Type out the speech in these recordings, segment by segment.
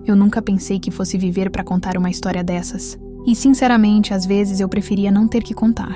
Eu nunca pensei que fosse viver para contar uma história dessas. E, sinceramente, às vezes eu preferia não ter que contar.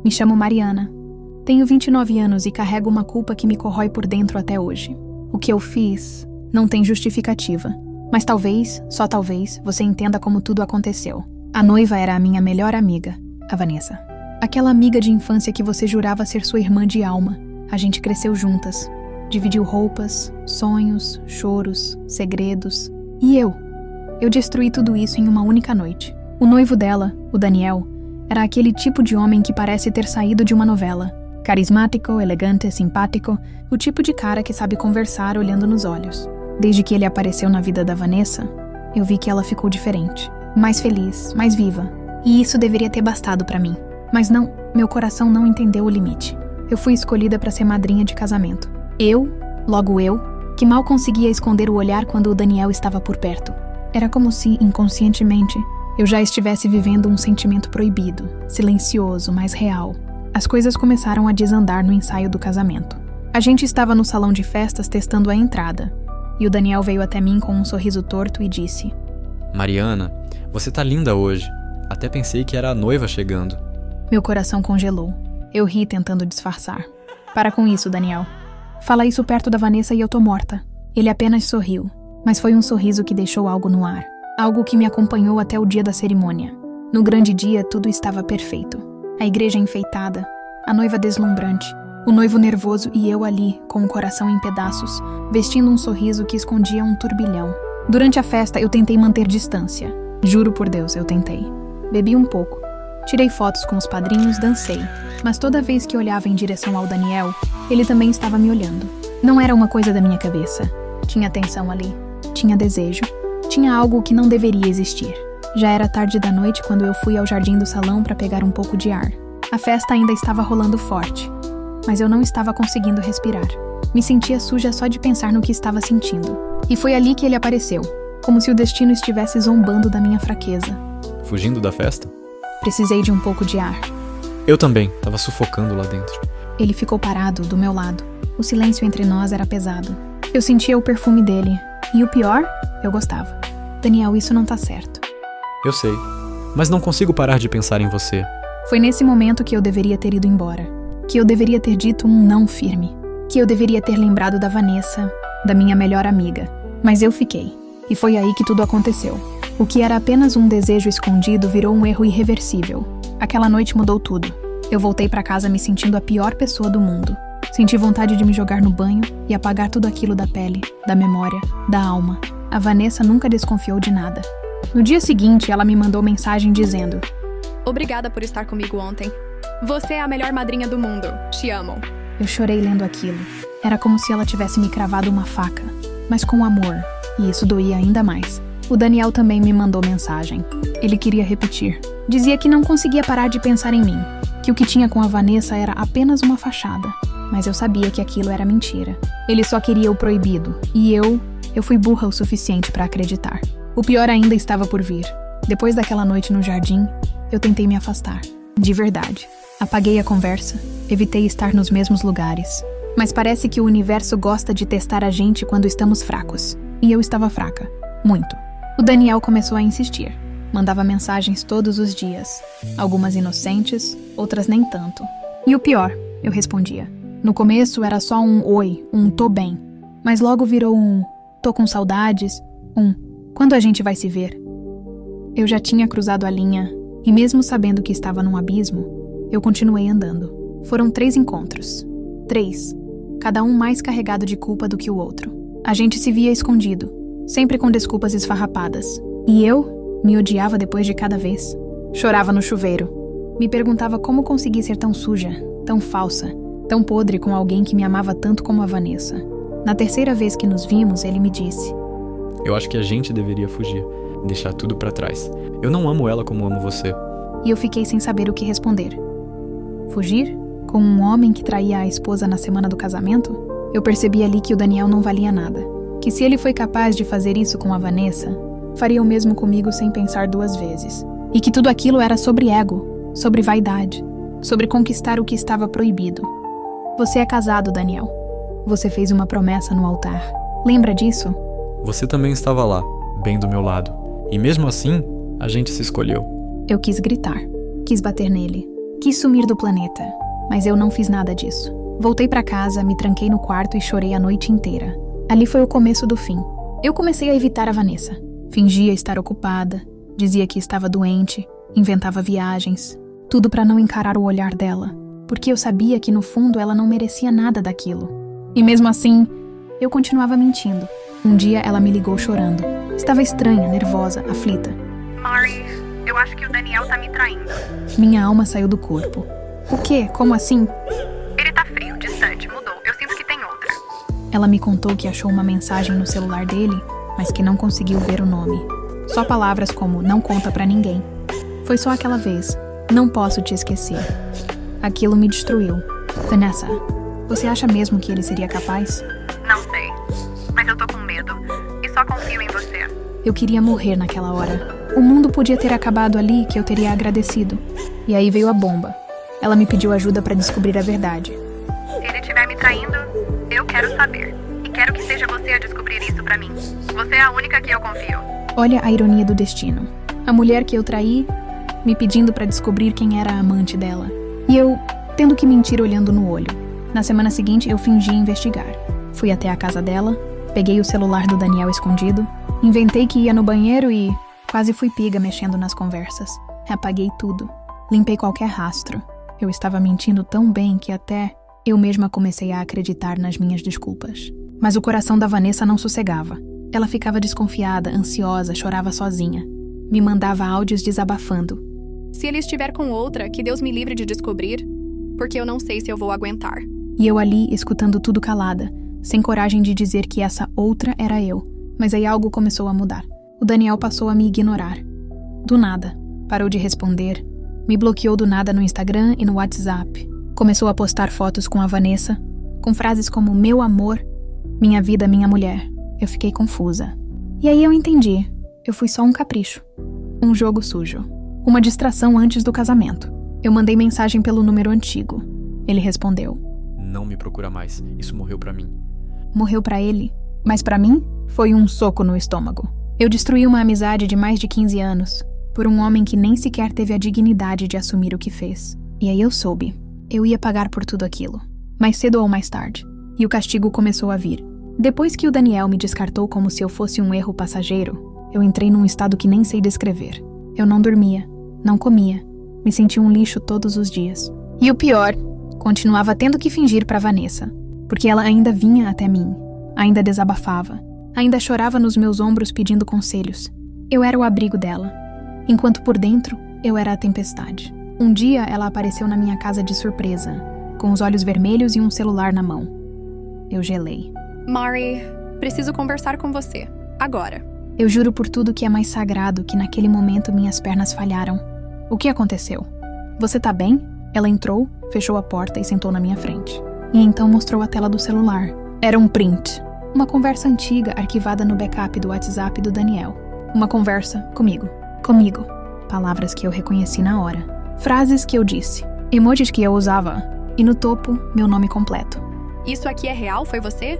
Me chamo Mariana. Tenho 29 anos e carrego uma culpa que me corrói por dentro até hoje. O que eu fiz não tem justificativa. Mas talvez, só talvez, você entenda como tudo aconteceu. A noiva era a minha melhor amiga, a Vanessa. Aquela amiga de infância que você jurava ser sua irmã de alma. A gente cresceu juntas. Dividiu roupas, sonhos, choros, segredos. E eu destruí tudo isso em uma única noite. O noivo dela, o Daniel, era aquele tipo de homem que parece ter saído de uma novela. Carismático, elegante, simpático, o tipo de cara que sabe conversar olhando nos olhos. Desde que ele apareceu na vida da Vanessa, eu vi que ela ficou diferente. Mais feliz, mais viva. E isso deveria ter bastado pra mim. Mas não, meu coração não entendeu o limite. Eu fui escolhida pra ser madrinha de casamento. Logo eu, que mal conseguia esconder o olhar quando o Daniel estava por perto. Era como se, inconscientemente, eu já estivesse vivendo um sentimento proibido, silencioso, mas real. As coisas começaram a desandar no ensaio do casamento. A gente estava no salão de festas testando a entrada, e o Daniel veio até mim com um sorriso torto e disse: Mariana, você tá linda hoje. Até pensei que era a noiva chegando. Meu coração congelou. Eu ri tentando disfarçar. Para com isso, Daniel. Fala isso perto da Vanessa e eu tô morta. Ele apenas sorriu, mas foi um sorriso que deixou algo no ar. Algo que me acompanhou até o dia da cerimônia. No grande dia, tudo estava perfeito. A igreja enfeitada, a noiva deslumbrante, o noivo nervoso e eu ali, com o coração em pedaços, vestindo um sorriso que escondia um turbilhão. Durante a festa, eu tentei manter distância. Juro por Deus, eu tentei. Bebi um pouco. Tirei fotos com os padrinhos, dancei. Mas toda vez que olhava em direção ao Daniel, ele também estava me olhando. Não era uma coisa da minha cabeça. Tinha tensão ali. Tinha desejo. Tinha algo que não deveria existir. Já era tarde da noite quando eu fui ao jardim do salão para pegar um pouco de ar. A festa ainda estava rolando forte, mas eu não estava conseguindo respirar. Me sentia suja só de pensar no que estava sentindo. E foi ali que ele apareceu, como se o destino estivesse zombando da minha fraqueza. Fugindo da festa? Precisei de um pouco de ar. Eu também, tava sufocando lá dentro. Ele ficou parado, do meu lado. O silêncio entre nós era pesado. Eu sentia o perfume dele. E o pior, eu gostava. Daniel, isso não tá certo. Eu sei, mas não consigo parar de pensar em você. Foi nesse momento que eu deveria ter ido embora. Que eu deveria ter dito um não firme. Que eu deveria ter lembrado da Vanessa, da minha melhor amiga. Mas eu fiquei. E foi aí que tudo aconteceu. O que era apenas um desejo escondido virou um erro irreversível. Aquela noite mudou tudo. Eu voltei pra casa me sentindo a pior pessoa do mundo. Senti vontade de me jogar no banho e apagar tudo aquilo da pele, da memória, da alma. A Vanessa nunca desconfiou de nada. No dia seguinte, ela me mandou mensagem dizendo: Obrigada por estar comigo ontem. Você é a melhor madrinha do mundo. Te amo. Eu chorei lendo aquilo. Era como se ela tivesse me cravado uma faca, mas com amor, e isso doía ainda mais. O Daniel também me mandou mensagem. Ele queria repetir. Dizia que não conseguia parar de pensar em mim, que o que tinha com a Vanessa era apenas uma fachada. Mas eu sabia que aquilo era mentira. Ele só queria o proibido, e eu fui burra o suficiente para acreditar. O pior ainda estava por vir. Depois daquela noite no jardim, eu tentei me afastar. De verdade. Apaguei a conversa, evitei estar nos mesmos lugares. Mas parece que o universo gosta de testar a gente quando estamos fracos. E eu estava fraca. Muito. O Daniel começou a insistir. Mandava mensagens todos os dias. Algumas inocentes, outras nem tanto. E o pior, eu respondia. No começo era só um oi, um tô bem. Mas logo virou um tô com saudades, um quando a gente vai se ver? Eu já tinha cruzado a linha, e mesmo sabendo que estava num abismo, eu continuei andando. Foram 3 encontros. 3. Cada um mais carregado de culpa do que o outro. A gente se via escondido, sempre com desculpas esfarrapadas. E eu me odiava depois de cada vez. Chorava no chuveiro. Me perguntava como consegui ser tão suja, tão falsa, tão podre com alguém que me amava tanto como a Vanessa. Na 3ª vez que nos vimos, ele me disse: Eu acho que a gente deveria fugir, deixar tudo pra trás. Eu não amo ela como amo você. E eu fiquei sem saber o que responder. Fugir? Com um homem que traía a esposa na semana do casamento? Eu percebi ali que o Daniel não valia nada. Que se ele foi capaz de fazer isso com a Vanessa, faria o mesmo comigo sem pensar 2 vezes. E que tudo aquilo era sobre ego, sobre vaidade, sobre conquistar o que estava proibido. Você é casado, Daniel. Você fez uma promessa no altar. Lembra disso? Você também estava lá, bem do meu lado. E mesmo assim, a gente se escolheu. Eu quis gritar, quis bater nele, quis sumir do planeta, mas eu não fiz nada disso. Voltei pra casa, me tranquei no quarto e chorei a noite inteira. Ali foi o começo do fim. Eu comecei a evitar a Vanessa. Fingia estar ocupada, dizia que estava doente, inventava viagens, tudo pra não encarar o olhar dela, porque eu sabia que no fundo ela não merecia nada daquilo. E mesmo assim, eu continuava mentindo. Um dia ela me ligou chorando. Estava estranha, nervosa, aflita. Mari, eu acho que o Daniel tá me traindo. Minha alma saiu do corpo. O quê? Como assim? Ele tá frio, distante, mudou. Eu sinto que tem outra. Ela me contou que achou uma mensagem no celular dele, mas que não conseguiu ver o nome. Só palavras como "não conta pra ninguém". Foi só aquela vez. Não posso te esquecer. Aquilo me destruiu. Vanessa, você acha mesmo que ele seria capaz? Não sei, mas eu tô com medo. E só confio em você. Eu queria morrer naquela hora. O mundo podia ter acabado ali que eu teria agradecido. E aí veio a bomba. Ela me pediu ajuda pra descobrir a verdade. Se ele estiver me traindo, eu quero saber. E quero que seja você a descobrir isso pra mim. Você é a única que eu confio. Olha a ironia do destino. A mulher que eu traí, me pedindo pra descobrir quem era a amante dela. E eu, tendo que mentir olhando no olho. Na semana seguinte, eu fingi investigar. Fui até a casa dela, peguei o celular do Daniel escondido, inventei que ia no banheiro e quase fui pega mexendo nas conversas. Apaguei tudo. Limpei qualquer rastro. Eu estava mentindo tão bem que até eu mesma comecei a acreditar nas minhas desculpas. Mas o coração da Vanessa não sossegava. Ela ficava desconfiada, ansiosa, chorava sozinha. Me mandava áudios desabafando. Se ele estiver com outra, que Deus me livre de descobrir, porque eu não sei se eu vou aguentar. E eu ali, escutando tudo calada, sem coragem de dizer que essa outra era eu. Mas aí algo começou a mudar. O Daniel passou a me ignorar. Do nada. Parou de responder. Me bloqueou do nada no Instagram e no WhatsApp. Começou a postar fotos com a Vanessa, com frases como "meu amor", "minha vida, minha mulher". Eu fiquei confusa. E aí eu entendi. Eu fui só um capricho. Um jogo sujo. Uma distração antes do casamento. Eu mandei mensagem pelo número antigo. Ele respondeu. Não me procura mais. Isso morreu pra mim. Morreu pra ele. Mas pra mim, foi um soco no estômago. Eu destruí uma amizade de mais de 15 anos. Por um homem que nem sequer teve a dignidade de assumir o que fez. E aí eu soube. Eu ia pagar por tudo aquilo. Mais cedo ou mais tarde. E o castigo começou a vir. Depois que o Daniel me descartou como se eu fosse um erro passageiro, eu entrei num estado que nem sei descrever. Eu não dormia, não comia, me sentia um lixo todos os dias. E o pior, continuava tendo que fingir pra Vanessa, porque ela ainda vinha até mim, ainda desabafava, ainda chorava nos meus ombros pedindo conselhos. Eu era o abrigo dela, enquanto por dentro eu era a tempestade. Um dia ela apareceu na minha casa de surpresa, com os olhos vermelhos e um celular na mão. Eu gelei. Mari, preciso conversar com você. Agora. Eu juro por tudo que é mais sagrado que naquele momento minhas pernas falharam. O que aconteceu? Você tá bem? Ela entrou, fechou a porta e sentou na minha frente. E então mostrou a tela do celular. Era um print. Uma conversa antiga arquivada no backup do WhatsApp do Daniel. Uma conversa comigo. Comigo. Palavras que eu reconheci na hora. Frases que eu disse. Emojis que eu usava. E no topo, meu nome completo. Isso aqui é real? Foi você?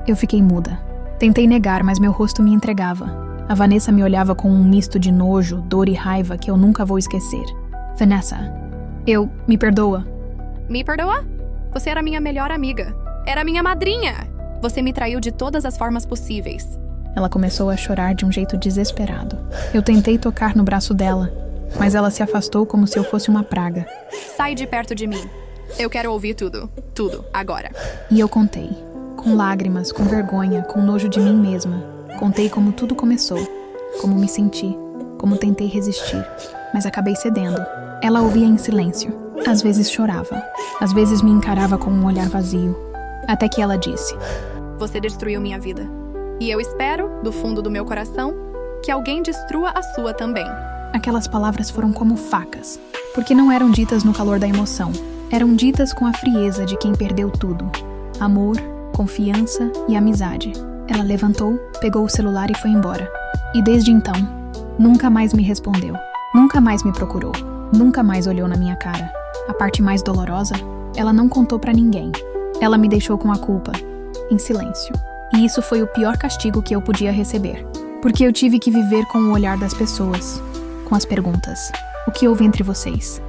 Eu fiquei muda. Tentei negar, mas meu rosto me entregava. A Vanessa me olhava com um misto de nojo, dor e raiva que eu nunca vou esquecer. Vanessa, me perdoa. Me perdoa? Você era minha melhor amiga. Era minha madrinha. Você me traiu de todas as formas possíveis. Ela começou a chorar de um jeito desesperado. Eu tentei tocar no braço dela, mas ela se afastou como se eu fosse uma praga. Sai de perto de mim. Eu quero ouvir tudo. Tudo, agora. E eu contei. Com lágrimas, com vergonha, com nojo de mim mesma. Contei como tudo começou, como me senti, como tentei resistir, mas acabei cedendo. Ela ouvia em silêncio. Às vezes chorava, às vezes me encarava com um olhar vazio. Até que ela disse: Você destruiu minha vida. E eu espero, do fundo do meu coração, que alguém destrua a sua também. Aquelas palavras foram como facas, porque não eram ditas no calor da emoção. Eram ditas com a frieza de quem perdeu tudo. Amor, confiança e amizade. Ela levantou, pegou o celular e foi embora. E desde então, nunca mais me respondeu. Nunca mais me procurou. Nunca mais olhou na minha cara. A parte mais dolorosa, ela não contou pra ninguém. Ela me deixou com a culpa, em silêncio. E isso foi o pior castigo que eu podia receber. Porque eu tive que viver com o olhar das pessoas, com as perguntas. O que houve entre vocês?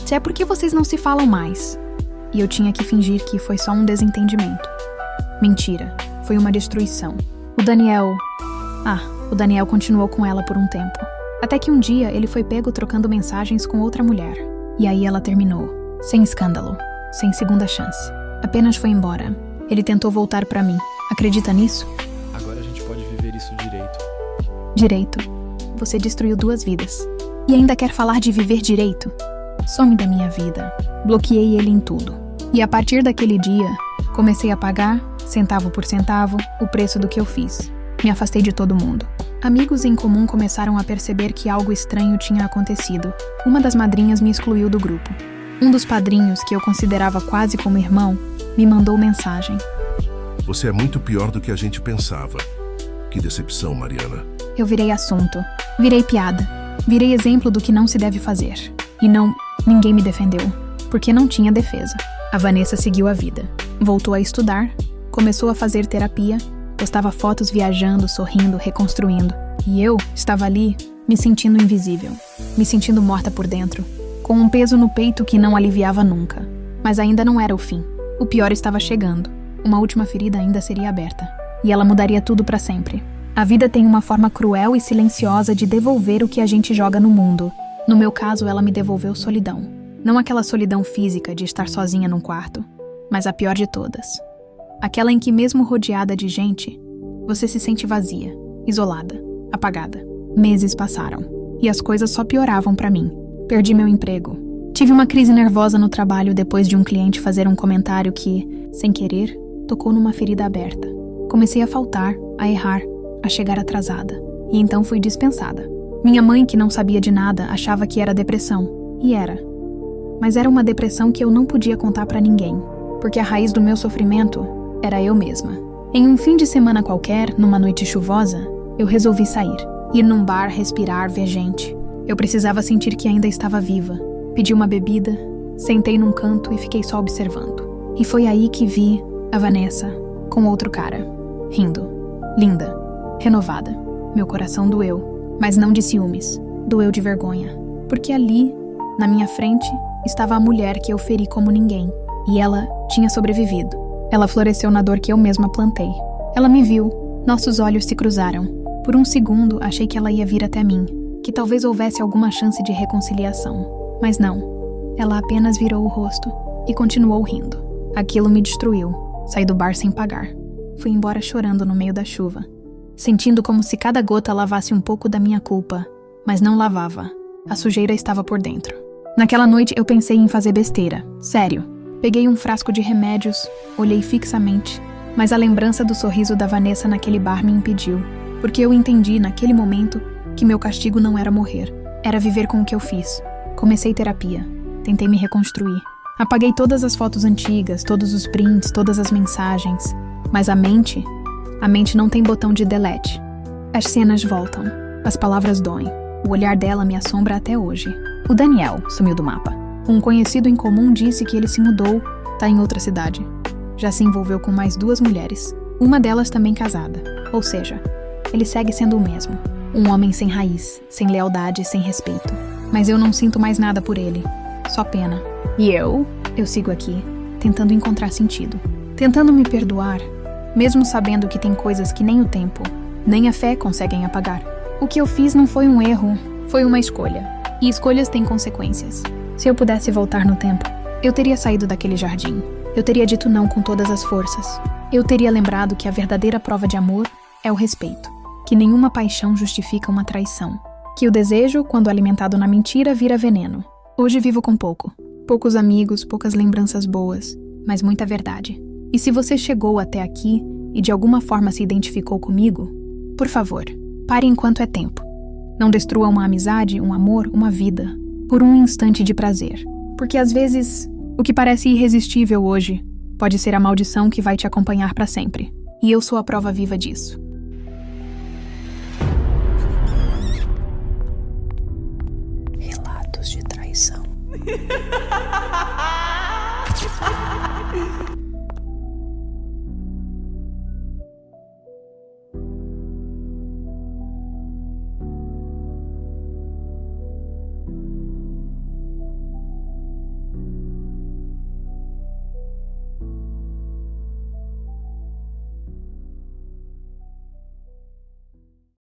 Se é porque vocês não se falam mais. E eu tinha que fingir que foi só um desentendimento. Mentira, foi uma destruição. O Daniel continuou com ela por um tempo. Até que um dia ele foi pego trocando mensagens com outra mulher. E aí ela terminou. Sem escândalo, sem segunda chance. Apenas foi embora. Ele tentou voltar pra mim. Acredita nisso? Agora a gente pode viver isso direito. Direito. Você destruiu 2 vidas. E ainda quer falar de viver direito? Some da minha vida. Bloqueei ele em tudo. E a partir daquele dia, comecei a pagar, centavo por centavo, o preço do que eu fiz. Me afastei de todo mundo. Amigos em comum começaram a perceber que algo estranho tinha acontecido. Uma das madrinhas me excluiu do grupo. Um dos padrinhos, que eu considerava quase como irmão, me mandou mensagem. Você é muito pior do que a gente pensava. Que decepção, Mariana. Eu virei assunto. Virei piada. Virei exemplo do que não se deve fazer. E não, ninguém me defendeu. Porque não tinha defesa. A Vanessa seguiu a vida. Voltou a estudar. Começou a fazer terapia. Postava fotos viajando, sorrindo, reconstruindo. E eu estava ali, me sentindo invisível. Me sentindo morta por dentro. Com um peso no peito que não aliviava nunca. Mas ainda não era o fim. O pior estava chegando. Uma última ferida ainda seria aberta. E ela mudaria tudo para sempre. A vida tem uma forma cruel e silenciosa de devolver o que a gente joga no mundo. No meu caso, ela me devolveu solidão. Não aquela solidão física de estar sozinha num quarto, mas a pior de todas. Aquela em que, mesmo rodeada de gente, você se sente vazia, isolada, apagada. Meses passaram, e as coisas só pioravam para mim. Perdi meu emprego. Tive uma crise nervosa no trabalho depois de um cliente fazer um comentário que, sem querer, tocou numa ferida aberta. Comecei a faltar, a errar, a chegar atrasada. E então fui dispensada. Minha mãe, que não sabia de nada, achava que era depressão. E era. Mas era uma depressão que eu não podia contar pra ninguém. Porque a raiz do meu sofrimento era eu mesma. Em um fim de semana qualquer, numa noite chuvosa, eu resolvi sair. Ir num bar, respirar, ver gente. Eu precisava sentir que ainda estava viva. Pedi uma bebida, sentei num canto e fiquei só observando. E foi aí que vi a Vanessa com outro cara, rindo, linda, renovada. Meu coração doeu, mas não de ciúmes, doeu de vergonha. Porque ali, na minha frente, estava a mulher que eu feri como ninguém. E ela tinha sobrevivido. Ela floresceu na dor que eu mesma plantei. Ela me viu, nossos olhos se cruzaram. Por um segundo, achei que ela ia vir até mim, que talvez houvesse alguma chance de reconciliação. Mas não. Ela apenas virou o rosto e continuou rindo. Aquilo me destruiu. Saí do bar sem pagar. Fui embora chorando no meio da chuva, sentindo como se cada gota lavasse um pouco da minha culpa, mas não lavava. A sujeira estava por dentro. Naquela noite eu pensei em fazer besteira. Sério. Peguei um frasco de remédios, olhei fixamente, mas a lembrança do sorriso da Vanessa naquele bar me impediu, porque eu entendi naquele momento que meu castigo não era morrer, era viver com o que eu fiz. Comecei terapia, tentei me reconstruir. Apaguei todas as fotos antigas, todos os prints, todas as mensagens, mas a mente não tem botão de delete. As cenas voltam, as palavras doem, o olhar dela me assombra até hoje. O Daniel sumiu do mapa. Um conhecido em comum disse que ele se mudou, tá em outra cidade. Já se envolveu com mais 2 mulheres, uma delas também casada. Ou seja, ele segue sendo o mesmo. Um homem sem raiz, sem lealdade, sem respeito. Mas eu não sinto mais nada por ele. Só pena. E eu sigo aqui, tentando encontrar sentido. Tentando me perdoar, mesmo sabendo que tem coisas que nem o tempo, nem a fé conseguem apagar. O que eu fiz não foi um erro, foi uma escolha. E escolhas têm consequências. Se eu pudesse voltar no tempo, eu teria saído daquele jardim. Eu teria dito não com todas as forças. Eu teria lembrado que a verdadeira prova de amor é o respeito. Que nenhuma paixão justifica uma traição. Que o desejo, quando alimentado na mentira, vira veneno. Hoje vivo com pouco. Poucos amigos, poucas lembranças boas, mas muita verdade. E se você chegou até aqui e de alguma forma se identificou comigo, por favor, pare enquanto é tempo. Não destrua uma amizade, um amor, uma vida, por um instante de prazer. Porque às vezes, o que parece irresistível hoje pode ser a maldição que vai te acompanhar para sempre. E eu sou a prova viva disso. Relatos de traição.